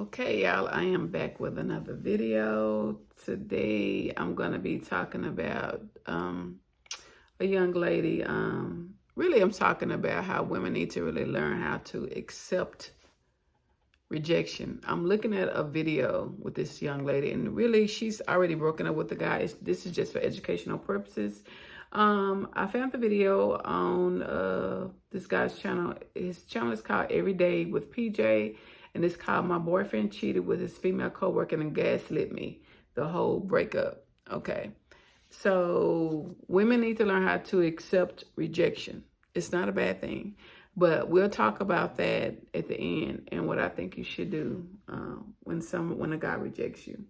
Okay, y'all, I am back with another video. Today, I'm going to be talking about a young lady. Really, I'm talking about how women need to really learn how to accept rejection. I'm looking at a video with this young lady, and really, she's already broken up with the guy. This is just for educational purposes. I found the video on this guy's channel. His channel is called Everyday with PJ, and it's called My Boyfriend Cheated with His Female Coworker and Gaslit Me. The whole breakup. Okay. So women need to learn how to accept rejection. It's not a bad thing. But we'll talk about that at the end and what I think you should do when a guy rejects you.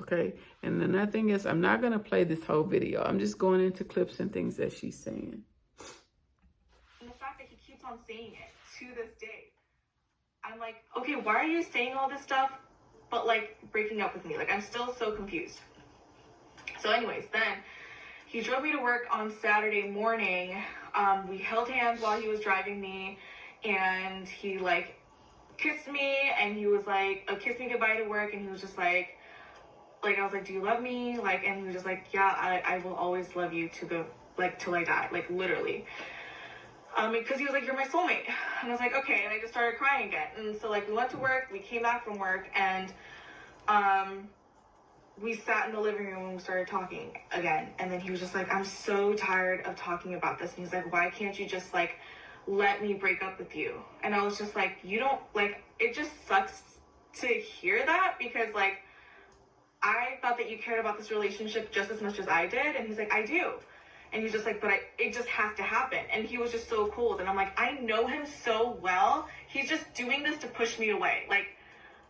Okay, and another thing is, I'm not going to play this whole video. I'm just going into clips and things that she's saying. And the fact that he keeps on saying it to this day, I'm like, okay, why are you saying all this stuff, but like breaking up with me? Like, I'm still so confused. So anyways, then he drove me to work on Saturday morning. We held hands while he was driving me, and he like kissed me, and he was like, kissed me goodbye to work, and he was just like, I was like, do you love me? Like, and he was just like, yeah, I will always love you till I die, like literally. Because he was like, you're my soulmate. And I was like, okay, and I just started crying again. And so like we went to work, we came back from work, and we sat in the living room and we started talking again. And then he was just like, I'm so tired of talking about this. And he's like, why can't you just like let me break up with you? And I was just like, you don't, like, it just sucks to hear that, because like I thought that you cared about this relationship just as much as I did. And he's like, I do. And he's just like, but it just has to happen. And he was just so cold. And I'm like, I know him so well. He's just doing this to push me away. Like,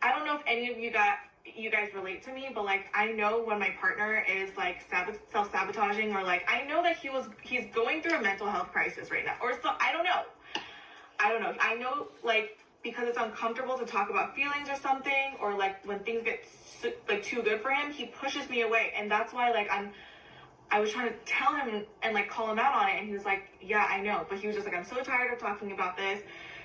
I don't know if any of you guys relate to me, but like, I know when my partner is like self-sabotaging, or like, I know that he's going through a mental health crisis right now. Or so, I don't know. I know, like, because it's uncomfortable to talk about feelings or something, or like when things get like too good for him, he pushes me away. And that's why like I was trying to tell him and like call him out on it, and he was like, yeah, I know. But he was just like, I'm so tired of talking about this.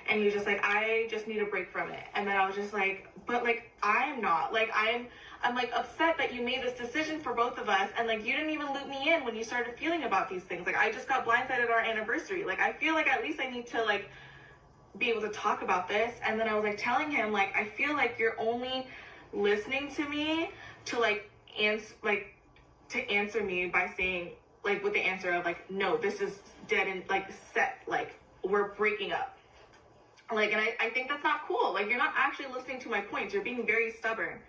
And he was just like, I just need a break from it. And then I was just like, but like, I'm not. Like, I'm like upset that you made this decision for both of us, and like you didn't even loop me in when you started feeling about these things. Like, I just got blindsided at our anniversary. Like, I feel like at least I need to like be able to talk about this. And then I was like telling him, like, I feel like you're only listening to me to like answer me by saying, like, with the answer of like, no, this is dead and like set, like we're breaking up. Like, and I think that's not cool. Like, you're not actually listening to my points. You're being very stubborn.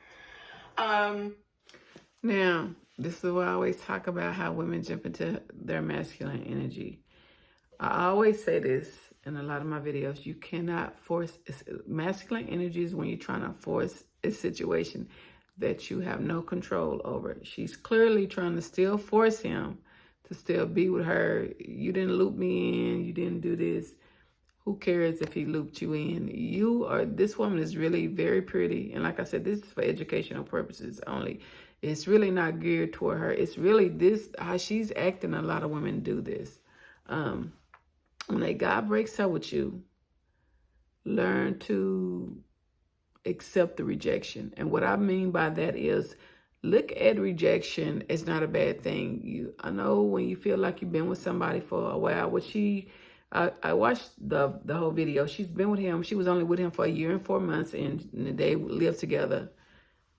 Now, this is why I always talk about how women jump into their masculine energy. I always say this in a lot of my videos. You cannot force masculine energy is when you're trying to force a situation that you have no control over. She's clearly trying to still force him to still be with her. You didn't loop me in. You didn't do this. Who cares if he looped you in? This woman is really very pretty. And like I said, this is for educational purposes only. It's really not geared toward her. It's really how she's acting. A lot of women do this. When a guy breaks up with you, learn to accept the rejection. And what I mean by that is, look at rejection as not a bad thing. I know when you feel like you've been with somebody for a while. I watched the whole video. She's been with him. She was only with him for 1 year and 4 months, and they lived together.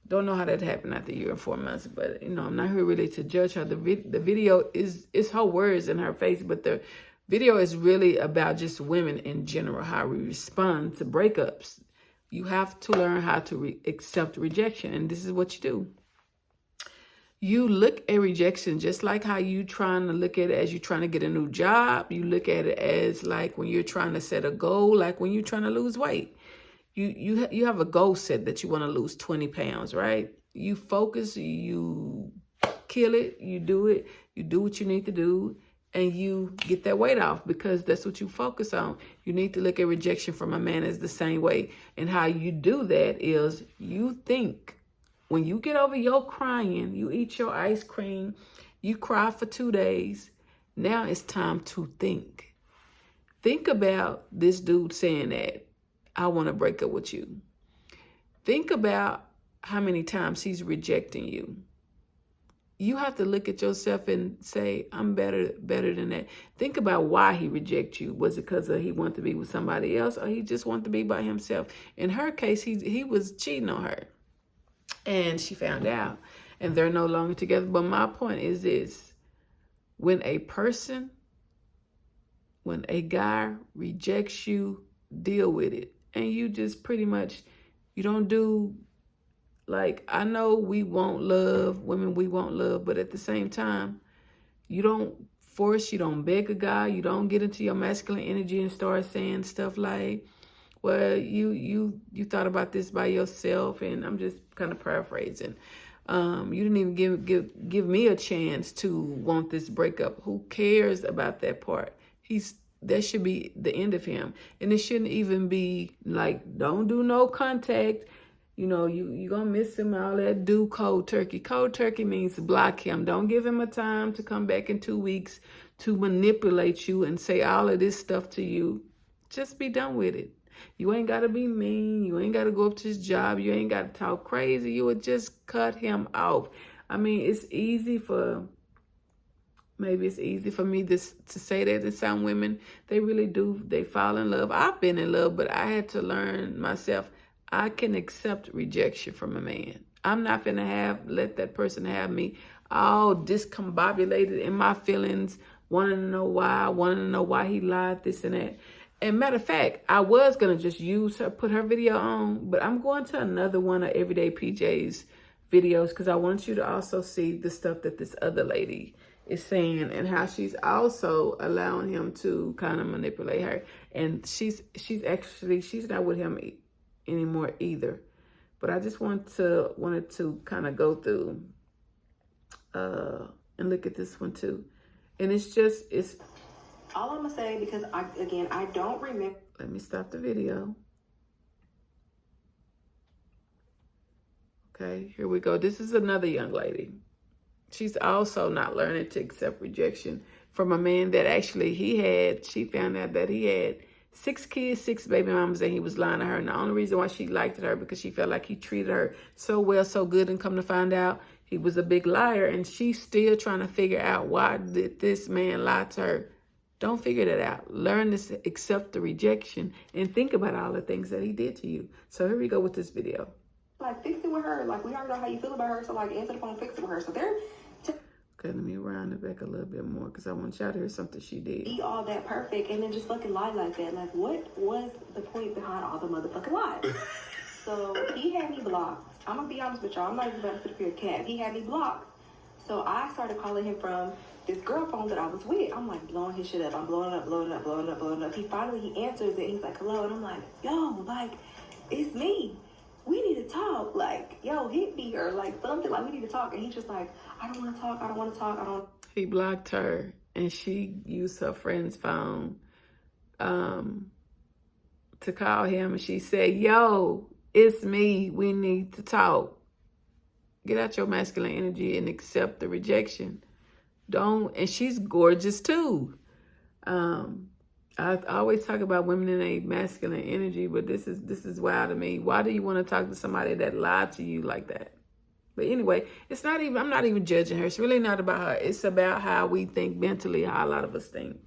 Don't know how that happened after 1 year and 4 months, but I'm not here really to judge her. The video is her words in her face, but the video is really about just women in general, how we respond to breakups. You have to learn how to accept rejection, and this is what you do. You look at rejection just like how you trying to look at it as you're trying to get a new job. You look at it as like when you're trying to set a goal, like when you're trying to lose weight. You have a goal set that you want to lose 20 pounds, right? You focus, you kill it, you do what you need to do, and you get that weight off because that's what you focus on. You need to look at rejection from a man as the same way. And how you do that is you think, when you get over your crying, you eat your ice cream, you cry for 2 days, now it's time to think. Think about this dude saying that, I want to break up with you. Think about how many times he's rejecting you. You have to look at yourself and say, I'm better than that. Think about why he rejects you. Was it because he wanted to be with somebody else, or he just wanted to be by himself? In her case, he was cheating on her, and she found out, and they're no longer together. But my point is this: when a guy rejects you, deal with it. And you just pretty much, you don't do, like, I know we want love, women, we want love, but at the same time, you don't force, you don't beg a guy, you don't get into your masculine energy and start saying stuff like, well, you thought about this by yourself, and I'm just kind of paraphrasing. You didn't even give me a chance to want this breakup. Who cares about that part? That should be the end of him. And it shouldn't even be like, don't do no contact. You know, you gonna miss him, all that. Do cold turkey. Cold turkey means block him. Don't give him a time to come back in 2 weeks to manipulate you and say all of this stuff to you. Just be done with it. You ain't got to be mean. You ain't got to go up to his job. You ain't got to talk crazy. You would just cut him off. I mean, maybe it's easy for me to say that to some women. They really do. They fall in love. I've been in love, but I had to learn myself. I can accept rejection from a man. I'm not going to let that person have me all discombobulated in my feelings, wanting to know why he lied, this and that. And matter of fact, I was going to just put her video on, but I'm going to another one of Everyday PJ's videos because I want you to also see the stuff that this other lady is saying and how she's also allowing him to kind of manipulate her. And she's not with him anymore either. But I just wanted to kind of go through and look at this one too. And it's all I'm gonna say, because I don't remember. Let me stop the video. Okay, here we go. This is another young lady. She's also not learning to accept rejection from a man that actually she found out that he had 6 kids, 6 baby mamas, and he was lying to her. And the only reason why she liked her because she felt like he treated her so well, so good, and come to find out he was a big liar. And she's still trying to figure out, why did this man lie to her? Don't figure that out. Learn to accept the rejection and think about all the things that he did to you. So here we go with this video. Like, fix it with her. Like, we already know how you feel about her. So, like, answer the phone, fix it with her. So Okay, let me round it back a little bit more because I want y'all to hear something she did. Be all that perfect and then just fucking lie like that. Like, what was the point behind all the motherfucking lies? So he had me blocked. I'm gonna be honest with y'all. I'm not even about to sit up here and cap. He had me blocked. So I started calling him from this girl phone that I was with. I'm like blowing his shit up. I'm blowing up. He answers it. He's like, hello. And I'm like, yo, like, it's me. We need to talk. Like, yo, hit me or like something. Like, we need to talk. And he's just like, I don't want to talk. He blocked her and she used her friend's phone to call him. And she said, yo, it's me. We need to talk. Get out your masculine energy and accept the rejection. And she's gorgeous too. I always talk about women in a masculine energy, but this is wild to me. Why do you want to talk to somebody that lied to you like that? But anyway, I'm not even judging her. It's really not about her. It's about how we think mentally, how a lot of us think.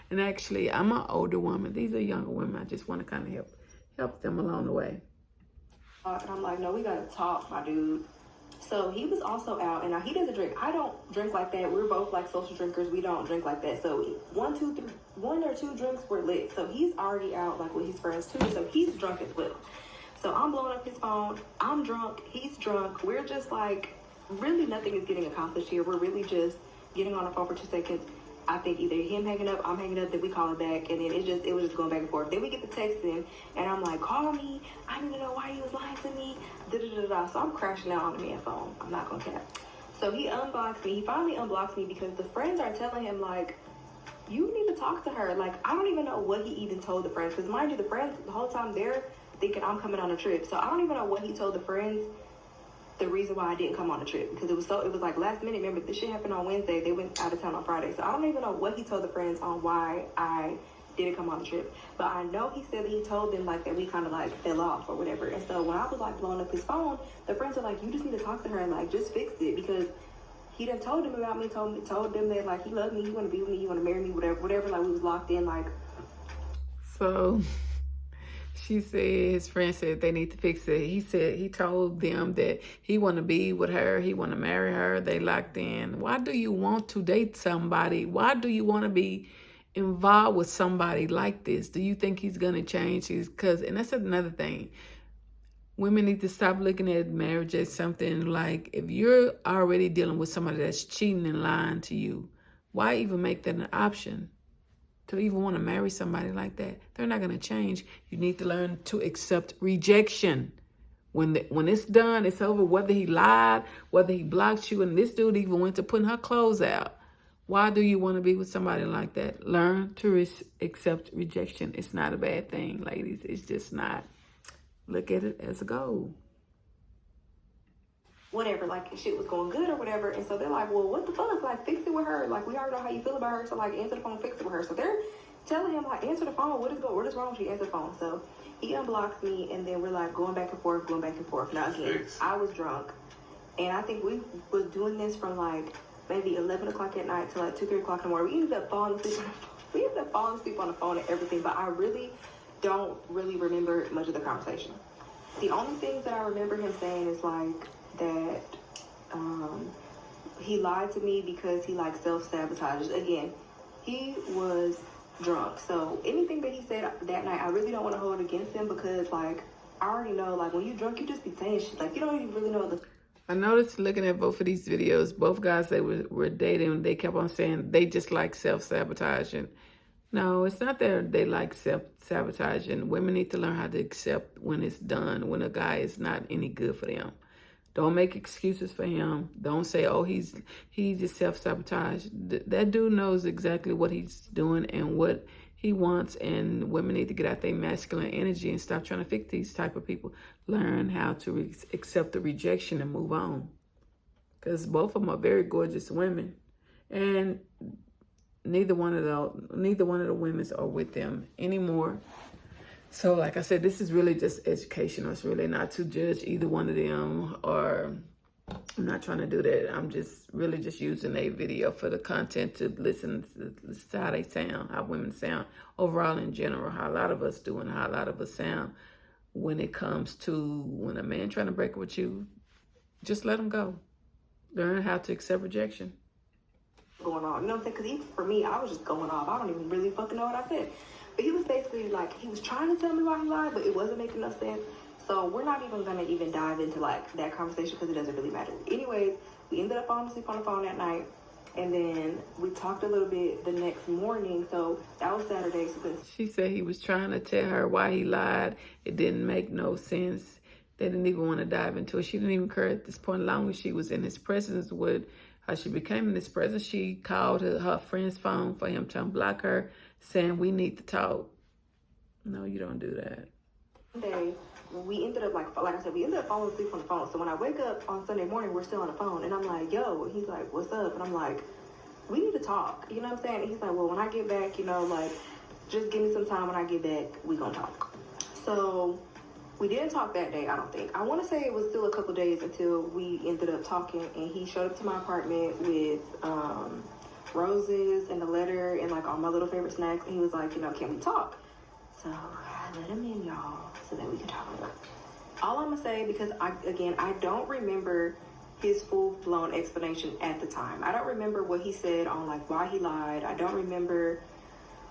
And actually, I'm an older woman. These are younger women. I just want to kind of help them along the way. And I'm like, no, we got to talk, my dude. So he was also out, and now he doesn't drink. I don't drink like that. We're both like social drinkers. We don't drink like that. So 1 or 2 drinks were lit. So he's already out like with his friends too. So he's drunk as well. So I'm blowing up his phone. I'm drunk. He's drunk. We're just like, really nothing is getting accomplished here. We're really just getting on the phone for 2 seconds. I think either him hanging up, I'm hanging up, then we call him back, and then it was just going back and forth. Then we get the texting, and I'm like, call me. I need to know why he was lying to me. So I'm crashing out on the man's phone. I'm not gonna cap. So he unblocks me. He finally unblocks me because the friends are telling him like, you need to talk to her. Like, I don't even know what he even told the friends. Because mind you, the friends the whole time they're thinking I'm coming on a trip. So I don't even know what he told the friends. The reason why I didn't come on the trip, because it was like last minute. Remember, this shit happened on Wednesday. They went out of town on Friday. So I don't even know what he told the friends on why I didn't come on the trip. But I know he said that he told them like that we kind of like fell off or whatever. And so when I was like blowing up his phone, the friends are like, you just need to talk to her and like just fix it, because he done told them about me, told them that like he loved me, he want to be with me, he want to marry me, whatever. Like we was locked in like. So she said his friend said they need to fix it. He said he told them that he want to be with her, he want to marry her. They locked in. Why do you want to date somebody? Why do you want to be involved with somebody like this? Do you think he's gonna change? And that's another thing. Women need to stop looking at marriage as something like, if you're already dealing with somebody that's cheating and lying to you, why even make that an option? To even want to marry somebody like that, they're not going to change. You need to learn to accept rejection. When it's done, it's over. Whether he lied, whether he blocked you, and this dude even went to putting her clothes out. Why do you want to be with somebody like that? Learn to accept rejection. It's not a bad thing, ladies. It's just not. Look at it as a goal. Whatever, like shit was going good or whatever. And so they're like, well, what the fuck? Like, fix it with her. Like, we already know how you feel about her. So, like, answer the phone, fix it with her. So they're telling him, like, answer the phone. What is wrong with you? Answer the phone. So he unblocks me, and then we're like going back and forth. Now, again, I was drunk. And I think we was doing this from like maybe 11 o'clock at night to like 2, 3 o'clock in the morning. We ended up falling asleep on the phone. We ended up falling asleep on the phone and everything. But I really don't remember much of the conversation. The only things that I remember him saying is like that he lied to me because he like self-sabotages. Again, he was drunk. So anything that he said that night, I really don't want to hold against him, because like I already know, like when you drunk, you just be saying shit. Like you don't even really know the. I noticed looking at both of these videos, both guys they were dating, they kept on saying they just like self-sabotaging. No, it's not that they like self-sabotaging. Women need to learn how to accept when it's done, when a guy is not any good for them. Don't make excuses for him. Don't say, oh, he just self-sabotage. That dude knows exactly what he's doing and what he wants, and women need to get out their masculine energy and stop trying to fix these type of people. Learn how to accept the rejection and move on. Because both of them are very gorgeous women. And neither one of the women are with them anymore. So like I said, this is really just educational. It's really not to judge either one of them, or I'm not trying to do that. I'm just really just using a video for the content to listen to how they sound, how women sound overall in general, how a lot of us do and how a lot of us sound when it comes to when a man trying to break with you. Just let him go. Learn how to accept rejection. Going on, you know what I'm saying? Because even for me, I was just going off. I don't even really fucking know what I said. But he was basically like, he was trying to tell me why he lied, but it wasn't making no sense. So we're not even going to even dive into like that conversation, because it doesn't really matter. Anyways, we ended up falling asleep on the phone that night. And then we talked a little bit the next morning. So that was Saturday. She said he was trying to tell her why he lied. It didn't make no sense. They didn't even want to dive into it. She didn't even care at this point. As long as she was in his presence, with how she became in his presence, she called her friend's phone for him to unblock her, saying, we need to talk. No, you don't do that. Sunday, we ended up, like I said, we ended up falling asleep on the phone. So when I wake up on Sunday morning, we're still on the phone. And I'm like, yo, he's like, what's up? And I'm like, we need to talk. You know what I'm saying? And he's like, well, when I get back, you know, like, just give me some time. When I get back, we gonna talk. So we didn't talk that day, I don't think. I want to say it was still a couple days until we ended up talking. And he showed up to my apartment with roses and a letter and like all my little favorite snacks. And he was like, you know, can we talk? So I let him in, y'all, so that we can talk. All I'm gonna say, because I don't remember his full-blown explanation at the time. I don't remember what he said on like why he lied. I don't remember,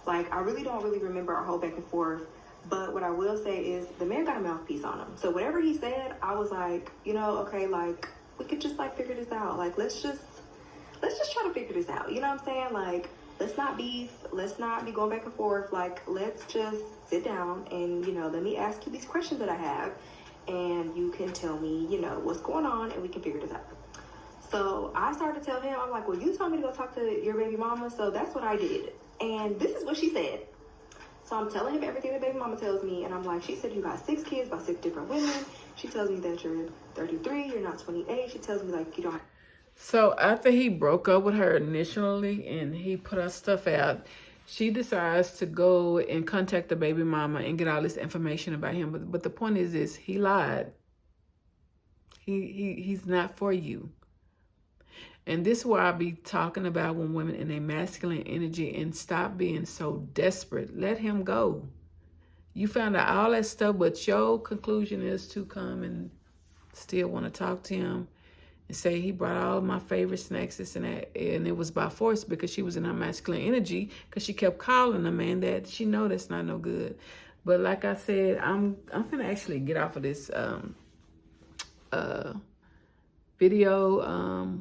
like, I really don't remember our whole back and forth. But what I will say is the man got a mouthpiece on him. So whatever he said, I was like, you know, okay, like we could just like figure this out. Like let's just try to figure this out. You know what I'm saying? Like, let's not beef. Let's not be going back and forth. Like, let's just sit down and, you know, let me ask you these questions that I have. And you can tell me, you know, what's going on and we can figure this out. So I started to tell him, I'm like, well, you told me to go talk to your baby mama. So that's what I did. And this is what she said. So I'm telling him everything that baby mama tells me. And I'm like, she said you got 6 kids by 6 different women. She tells me that you're 33, you're not 28. She tells me, like, you don't. So after he broke up with her initially and he put her stuff out, she decides to go and contact the baby mama and get all this information about him. But the point is this, he lied. He's not for you. And this is where I be talking about when women in a masculine energy, and stop being so desperate. Let him go. You found out all that stuff, but your conclusion is to come and still want to talk to him and say he brought all of my favorite snacks, this and that. And it was by force because she was in her masculine energy, because she kept calling the man that she know that's not no good. But like I said, I'm finna actually get off of this video.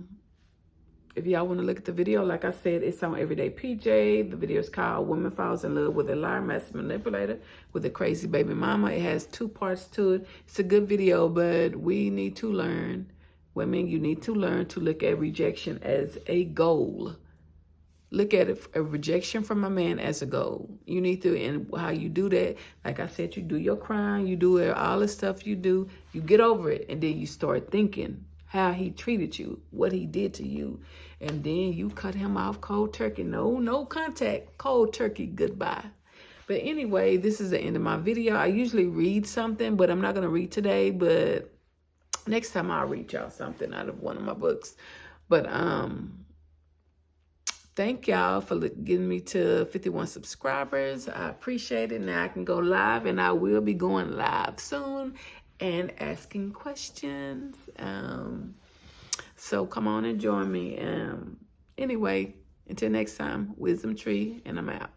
If y'all want to look at the video, like I said, it's on Everyday PJ. The video is called Woman Falls in Love with a Liar Master Manipulator with a Crazy Baby Mama. It has 2 parts to it. It's a good video, but we need to learn, women, you need to learn to look at rejection as a goal. Look at it, a rejection from a man as a goal. You need to, and how you do that, like I said, you do your crime, you do all the stuff you do, you get over it, and then you start thinking how he treated you, what he did to you, and then you cut him off cold turkey. No contact, cold turkey, goodbye. But anyway, this is the end of my video. I usually read something, but I'm not going to read today, but next time I'll read y'all something out of one of my books. But thank y'all for getting me to 51 subscribers. I appreciate it. Now I can go live, and I will be going live soon and asking questions. So come on and join me. Anyway, until next time, Wisdom Tree, and I'm out.